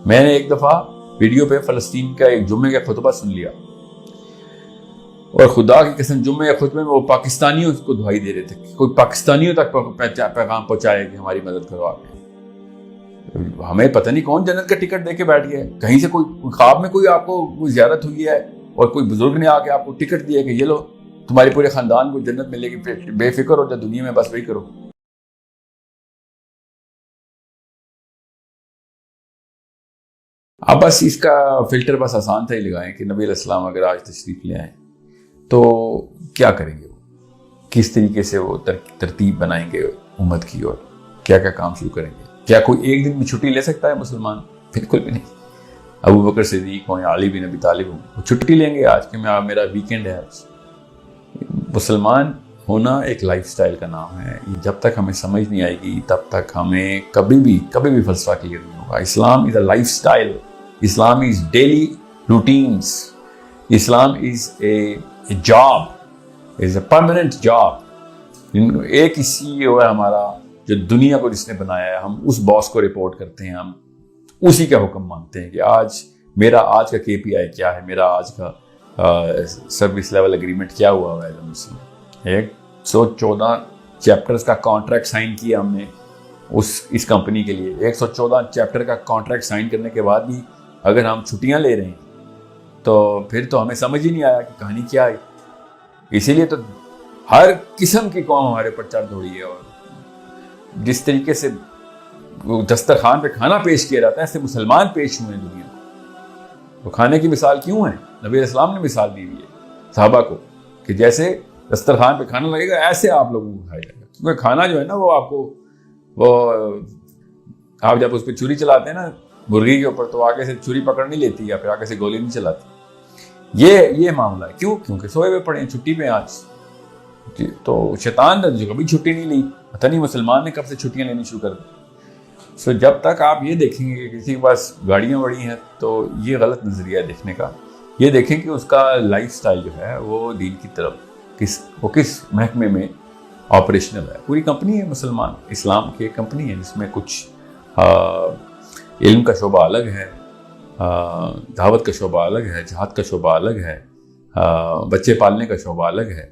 میں نے ایک دفعہ ویڈیو پہ فلسطین کا ایک جمعے کا خطبہ سن لیا، اور خدا کی قسم جمعے کے خطبے میں وہ پاکستانیوں کو دعائی دے رہے تھے کہ کوئی پاکستانیوں تک پیغام پہنچائے کہ ہماری مدد کرو آپ۔ ہمیں پتہ نہیں کون جنت کا ٹکٹ دے کے بیٹھ گیا ہے، کہیں سے کوئی خواب میں کوئی آپ کو کوئی زیارت ہوئی ہے اور کوئی بزرگ نے آ کے آپ کو ٹکٹ دیا کہ یہ لو تمہارے پورے خاندان کو جنت ملے گی، بے فکر ہو جا دنیا میں، بس وہی کرو۔ اب بس اس کا فلٹر بس آسان تھا ہی لگائیں کہ نبی علیہ السلام اگر آج تشریف لے آئیں تو کیا کریں گے، وہ کس طریقے سے وہ ترتیب بنائیں گے امت کی، اور کیا کیا کام شروع کریں گے۔ کیا کوئی ایک دن میں چھٹی لے سکتا ہے مسلمان؟ بالکل بھی نہیں۔ ابو بکر صدیق ہوں یا علی بن ابی طالب ہوں، وہ چھٹی لیں گے آج کہ میرا ویکینڈ ہے آج؟ مسلمان ہونا ایک لائف سٹائل کا نام ہے، جب تک ہمیں سمجھ نہیں آئے گی تب تک ہمیں کبھی بھی فلسفہ کلیئر نہیں ہوگا۔ Islam is a lifestyle, Islam is daily routines, Islam is a job, is a permanent job. ایک ہی سی او ہے ہمارا جو دنیا کو جس نے بنایا ہے، ہم اس باس کو رپورٹ کرتے ہیں، ہم اسی کا حکم مانتے ہیں کہ میرا آج کا KPI کیا ہے، میرا آج کا سروس لیول اگریمنٹ کیا ہوا ہے۔ 114 چیپٹرز کا کانٹریکٹ سائن کیا ہم نے اس کمپنی کے لیے۔ 114 چیپٹر کا کانٹریکٹ سائن کرنے کے بعد بھی اگر ہم چھٹیاں لے رہے ہیں تو پھر تو ہمیں سمجھ ہی نہیں آیا کہ کہانی کیا ہے۔ اسی لیے تو ہر قسم کی قوم ہمارے پر چڑھ دوڑی ہے، اور جس طریقے سے دسترخوان پہ کھانا پیش کیا جاتا ہے ایسے مسلمان پیش ہوئے ہیں دنیا کو۔ وہ کھانے کی مثال کیوں ہے؟ نبی علیہ السلام نے مثال دی ہوئی ہے صحابہ کو کہ جیسے دسترخوان پہ کھانا لگے گا ایسے آپ لوگوں کو کھایا جائے گا، کیونکہ کھانا جو ہے نا وہ آپ کو، آپ جب اس پہ چھری چلاتے ہیں نا مرغی کے اوپر، تو آگے سے چھری پکڑ نہیں لیتی یا پھر آگے سے گولی نہیں چلاتی۔ یہ معاملہ ہے۔ کیونکہ سوئے ہوئے پڑے ہیں، چھٹی پہ آج۔ تو شیطان نے جو کبھی چھٹی نہیں لی، پتہ نہیں مسلمان نے کب سے چھٹیاں لینی شروع کر دی۔ جب تک آپ یہ دیکھیں گے کہ کسی کے پاس گاڑیاں بڑی ہیں تو یہ غلط نظریہ ہے دیکھنے کا۔ یہ دیکھیں کہ اس کا لائف سٹائل جو ہے وہ دین کی طرف کس محکمے میں آپریشنل ہے۔ پوری کمپنی ہے مسلمان، اسلام کی ایک کمپنی ہے جس میں کچھ علم کا شعبہ الگ ہے، دعوت کا شعبہ الگ ہے، جہاد کا شعبہ الگ ہے، بچے پالنے کا شعبہ الگ ہے،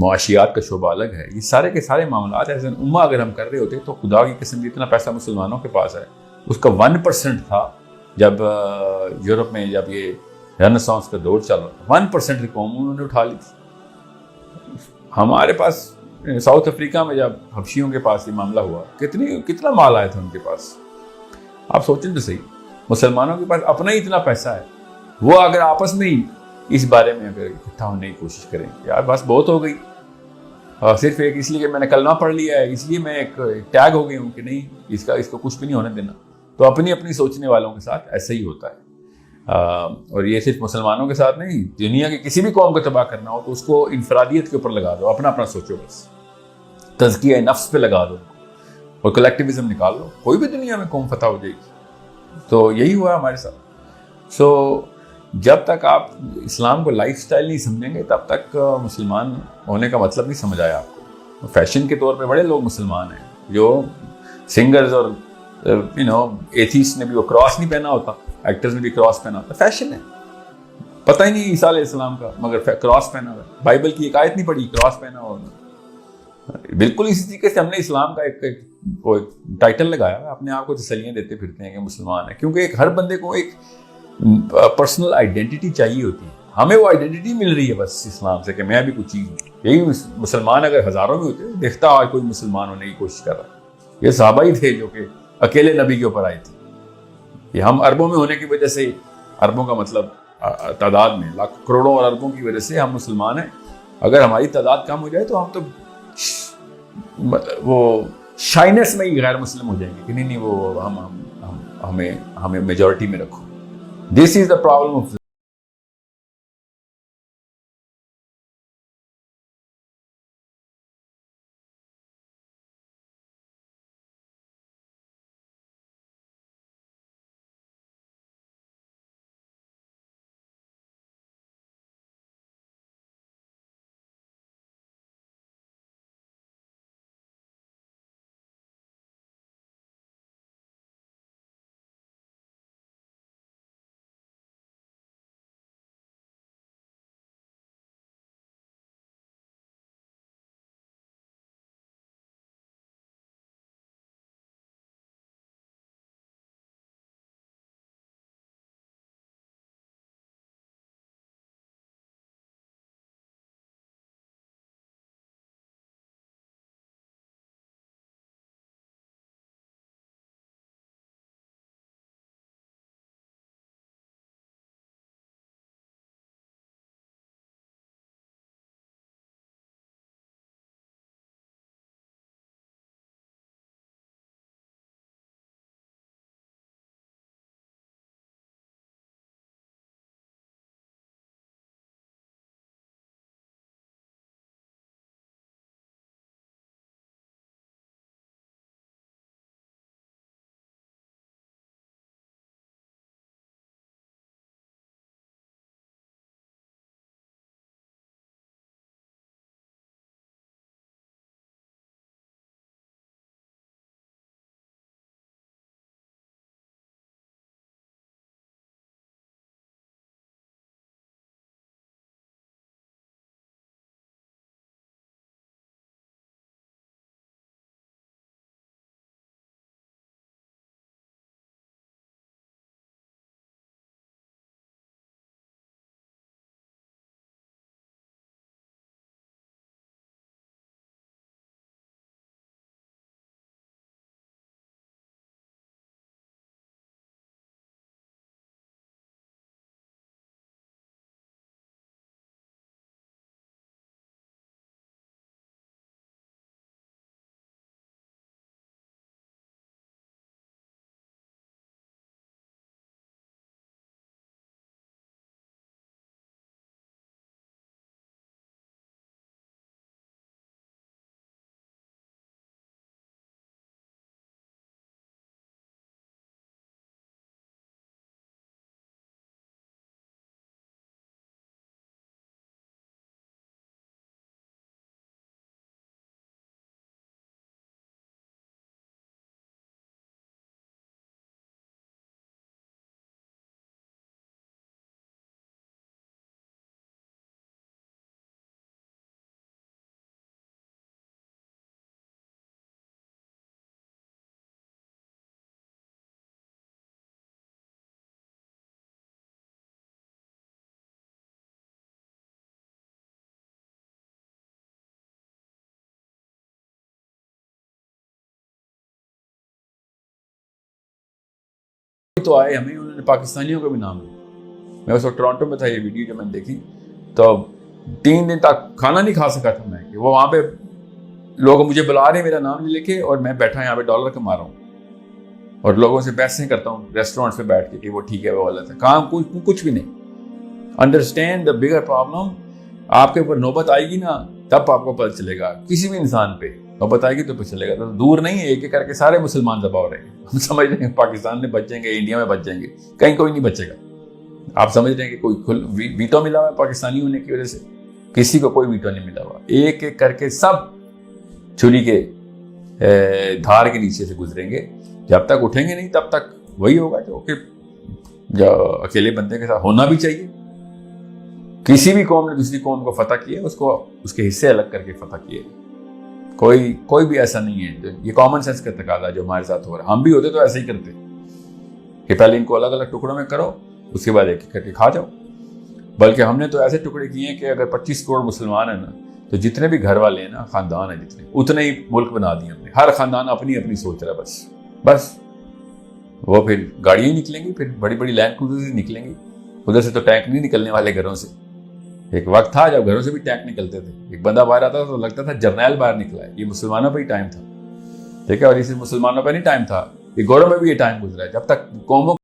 معاشیات کا شعبہ الگ ہے۔ یہ سارے کے سارے معاملات ایسے امہ اگر ہم کر رہے ہوتے تو خدا کی قسم جتنا پیسہ مسلمانوں کے پاس ہے اس کا 1% تھا جب یورپ میں جب یہ رینیسانس کا دور چل رہا تھا، 1% کی قوم انہوں نے اٹھا لی تھی۔ ہمارے پاس ساؤتھ افریقہ میں جب حبشیوں کے پاس یہ معاملہ ہوا، کتنا مال آیا تھا ان کے پاس۔ آپ سوچیں تو صحیح، مسلمانوں کے پاس اپنا ہی اتنا پیسہ ہے، وہ اگر آپس میں ہی اس بارے میں اگر اکٹھا ہونے کی کوشش کریں کہ یار بس بہت ہو گئی، صرف ایک اس لیے کہ میں نے کلمہ پڑھ لیا ہے اس لیے میں ایک ٹیگ ہو گئی ہوں کہ نہیں اس کو کچھ بھی نہیں ہونے دینا، تو اپنی سوچنے والوں کے ساتھ ایسا ہی ہوتا ہے۔ اور یہ صرف مسلمانوں کے ساتھ نہیں، دنیا کی کسی بھی قوم کو تباہ کرنا ہو تو اس کو انفرادیت کے اوپر لگا دو، اپنا سوچو، بس تزکیہ نفس پہ لگا دو اور کلیکٹیوزم نکال لو، کوئی بھی دنیا میں قوم فتح ہو جائے گی۔ تو یہی ہوا ہمارے ساتھ۔ جب تک آپ اسلام کو لائف سٹائل نہیں سمجھیں گے تب تک مسلمان ہونے کا مطلب نہیں سمجھ آیا آپ کو۔ فیشن کے طور پہ بڑے لوگ مسلمان ہیں، جو سنگرز اور ایتھیسٹ نے بھی وہ کراس نہیں پہنا ہوتا، ایکٹرز نے بھی کراس پہنا ہوتا، فیشن ہے۔ پتہ ہی نہیں عیسیٰ علیہ السلام کا، مگر کراس پہنا ہوا ہے۔ بائبل کی ایک آیت نہیں پڑھی، کراس پہنا ہوا ہے۔ بالکل اسی طریقے سے ہم نے اسلام کا ایک ٹائٹل لگایا ہے، اپنے آپ کو تسلیاں دیتے پھرتے ہیں کہ مسلمان ہیں، کیونکہ ہر بندے کو ایک پرسنل آئیڈینٹی چاہیے ہوتی ہے۔ ہمیں وہ آئیڈینٹی مل رہی ہے بس اسلام سے کہ میں بھی کچھ چیز ہوں۔ یہی مسلمان اگر ہزاروں میں ہوتے دیکھتا آج کوئی مسلمان ہونے کی کوشش کر رہا ہے، یہ صحابہ ہی تھے جو کہ اکیلے نبی کے اوپر آئے تھے۔ یہ ہم اربوں میں ہونے کی وجہ سے، اربوں کا مطلب تعداد میں لاکھ کروڑوں اور اربوں کی وجہ سے ہم مسلمان ہیں۔ اگر ہماری تعداد کم ہو جائے تو ہم تو وہ شائنس میں ہی غیر مسلم ہو جائیں گے کہ نہیں وہ ہمیں میجورٹی میں رکھو۔ This is the problem of تو آئے ہمیں انہوں نے پاکستانیوں کا بھی نام لیا. میں اس وقت ٹورانٹو میں تھا, یہ ویڈیو جب میں نے دیکھی تو 3 دن تک کھانا نہیں کھا سکا تھا میں, کہ وہ وہاں پہ لوگ مجھے بلا رہے ہیں میرا نام لے کے, اور میں بیٹھا یہاں پہ ڈالر کما رہا ہوں اور لوگوں سے بحثیں کرتا ہوں ریسٹورینٹس پہ بیٹھ کے کہ وہ ٹھیک ہے وہ غلط ہے. کام کچھ بھی نہیں. Understand the bigger problem. آپ کے اوپر نوبت آئے گی نا تب آپ کو پتہ چلے گا, کسی بھی انسان پہ نوبت آئے گی تو پتہ چلے گا. تو دور نہیں ہے, ایک ایک کر کے سارے مسلمان دبا ہو رہے ہیں. ہم سمجھ رہے ہیں پاکستان میں بچیں گے, انڈیا میں بچیں گے, کہیں کوئی نہیں بچے گا. آپ سمجھ رہے ہیں کہ کوئی ویٹو ملا ہوا ہے پاکستانی ہونے کی وجہ سے؟ کسی کو کوئی ویٹو نہیں ملا ہوا. ایک ایک کر کے سب چھری کے دھار کے نیچے سے گزریں گے. جب تک اٹھیں گے نہیں تب تک وہی ہوگا جو اکیلے بندے کے ساتھ ہونا بھی چاہیے. کسی بھی قوم نے دوسری قوم کو فتح کیا اس کو اس کے حصے الگ کر کے فتح کیے. کوئی بھی ایسا نہیں ہے. یہ کامن سینس کا تقاضا جو ہمارے ساتھ ہو رہا ہے. ہم بھی ہوتے تو ایسے ہی کرتے کہ پہلے ان کو الگ الگ ٹکڑوں میں کرو, اس کے بعد ایک ایک کر کے کھا جاؤ. بلکہ ہم نے تو ایسے ٹکڑے کیے ہیں کہ اگر 25 کروڑ مسلمان ہیں نا, تو جتنے بھی گھر والے ہیں نا, خاندان ہیں جتنے, اتنے ہی ملک بنا دیے ہم نے. ہر خاندان اپنی اپنی سوچ رہا ہے بس. وہ پھر گاڑیاں ہی نکلیں گی, پھر بڑی بڑی لینڈ کروزر نکلیں گی. ادھر سے تو ٹینک نہیں نکلنے والے گھروں سے. ایک وقت تھا جب گھروں سے بھی ٹینک نکلتے تھے. ایک بندہ باہر آتا تھا تو لگتا تھا جرنیل باہر نکلا ہے. یہ مسلمانوں پہ ہی ٹائم تھا, ٹھیک ہے. اور اسے مسلمانوں پہ نہیں ٹائم تھا, یہ گوروں میں بھی یہ ٹائم گزرا ہے. جب تک قوموں